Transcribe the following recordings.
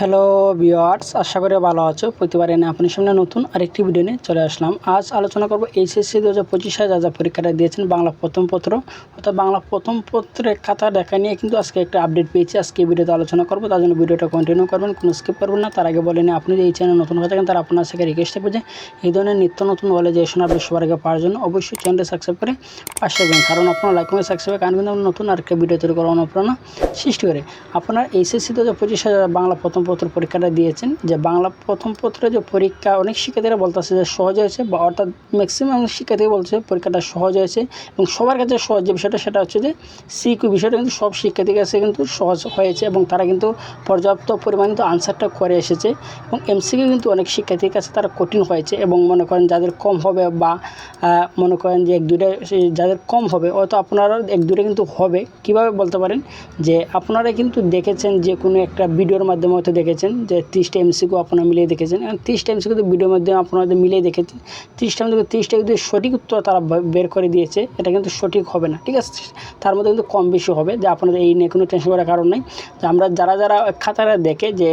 Hello viewers, আশা করি ভালো আছো। প্রতিবার এনে আপনার সামনে নতুন আরেকটি ভিডিও নিয়ে চলে আসলাম। আজ আলোচনা করব এইচএসসি 2025 যা যা পরীক্ষাটা দিয়েছেন বাংলা প্রথম পত্র অর্থাৎ বাংলা প্রথম পত্রের খাতা দেখা নিয়ে কিন্তু আজকে একটা আপডেট পেয়েছি। আজকে এই ভিডিওতে আলোচনা করব, তার জন্য ভিডিওটা কন্টিনিউ করবেন, কোনো স্কিপ করবেন না। তার আগে বলে নিই, আপনি যদি এই চ্যানেল নতুন হয়ে থাকেন তার আপনার সাথে রিকোয়েস্ট থাকবে যে এই ধরনের নিত্য নতুন ভ্যালিডেশন আপডেট সবার আগে পাওয়ার জন্য অবশ্যই চ্যানেলটা সাবস্ক্রাইব করে পাশে থাকবেন, কারণ আপনার লাইক করে সাবস্ক্রাইবের কারণে কিন্তু নতুন আরেকটা ভিডিও তৈরি করার অনুপ্রেরণা সৃষ্টি করে। আপনার এইচএসসি 2025 বাংলা প্রথম পত্র পরীক্ষাটা দিয়েছেন, যে বাংলা প্রথম পত্রে যে পরীক্ষা অনেক শিক্ষার্থীরা বলতেছে যে সহজ হয়েছে, বা অর্থাৎ ম্যাক্সিমাম শিক্ষার্থী বলছে পরীক্ষাটা সহজ হয়েছে এবং সবার কাছে সহজ যে বিষয়টা সেটা হচ্ছে যে সিকিউ বিষয়টা কিন্তু সব শিক্ষার্থীর কাছে কিন্তু সহজ হয়েছে এবং তারা কিন্তু পর্যাপ্ত পরিমাণ কিন্তু আনসারটা করে এসেছে। এবং এমসিকিউ কিন্তু অনেক শিক্ষার্থীর কাছে তারা কঠিন হয়েছে এবং মনে করেন যাদের কম হবে বা মনে করেন যে এক দুইটা যাদের কম হবে হয়তো আপনারা এক দুইটা কিন্তু হবে। কীভাবে বলতে পারেন যে আপনারা কিন্তু দেখেছেন যে কোনো একটা ভিডিওর মাধ্যমে হয়তো দেখেছেন যে 30টা এমসিকিউ আপনারা মিলিয়ে দেখেছেন, এবং 30টা এমসিকিউ কিন্তু ভিডিওর মাধ্যমে আপনাদের মিলিয়ে দেখেছেন। 30টা মধ্যে 30টা কিন্তু সঠিক উত্তর তারা বের করে দিয়েছে, এটা কিন্তু সঠিক হবে না, ঠিক আছে। তার মধ্যে কিন্তু কম বেশি হবে, যে আপনাদের এই নিয়ে কোনো টেনশন করার কারণ নেই। যে আমরা যারা খাতাটা দেখে, যে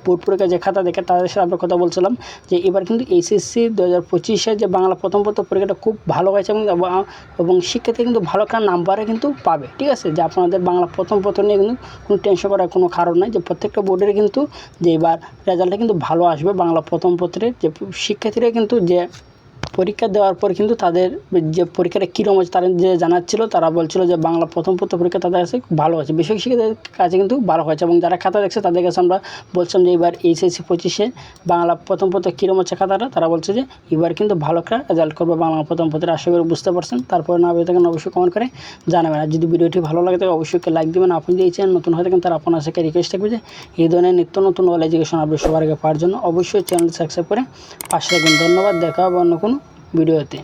বোর্ড পরীক্ষার যে খাতা দেখে তাদের সাথে আমরা কথা বলছিলাম যে এবার কিন্তু এইচএসসি 2025 যে বাংলা প্রথম পত্র পরীক্ষাটা খুব ভালো হয়েছে এবং শিক্ষার্থী কিন্তু ভালো একটা নাম্বারে কিন্তু পাবে, ঠিক আছে। যে আপনাদের বাংলা প্রথম পত্র নিয়ে কিন্তু কোনো টেনশন করার কোনো কারণ নাই, যে প্রত্যেকটা বোর্ডের কিন্তু যে এবার রেজাল্টটা কিন্তু ভালো আসবে বাংলা প্রথম পত্রের। যে শিক্ষার্থীরা কিন্তু যে পরীক্ষা দেওয়ার পর কিন্তু তাদের যে পরীক্ষাটা কীরকম হচ্ছে তারা যে জানাচ্ছিল, তারা বলছিল যে বাংলা প্রথম পত্র পরীক্ষা তাদের কাছে ভালো হয়েছে, বেশিরভাগ শিক্ষার্থীদের কাছে কিন্তু ভালো হয়েছে। এবং যারা খাতা দেখছে তাদের কাছে আমরা বলছিলাম যে এবার এইচএসসি 25 বাংলা প্রথম পত্র কীরকম হচ্ছে খাতাটা, তারা বলছে যে এবার কিন্তু ভালো একটা রেজাল্ট করবে বাংলা প্রথম পত্রে। আশা করি বুঝতে পারছেন। তারপরে না পেয়ে থাকেন অবশ্যই কমেন্ট করে জানাবেন, আর যদি ভিডিওটি ভালো লাগে তাহলে অবশ্যই লাইক দেবেন। আপনি যদি এই চ্যানেল নতুন হয়ে থাকেন তার আপনার সাথে রিকোয়েস্ট থাকবে যে এই ধরনের নিত্য নতুন অল এডুকেশন আপডেট সবার আগে পাওয়ার জন্য অবশ্যই চ্যানেল সাবস্ক্রাইব করে পাশে থাকবেন। ধন্যবাদ, দেখা হবে অন্য কোনো ভিডিওতে।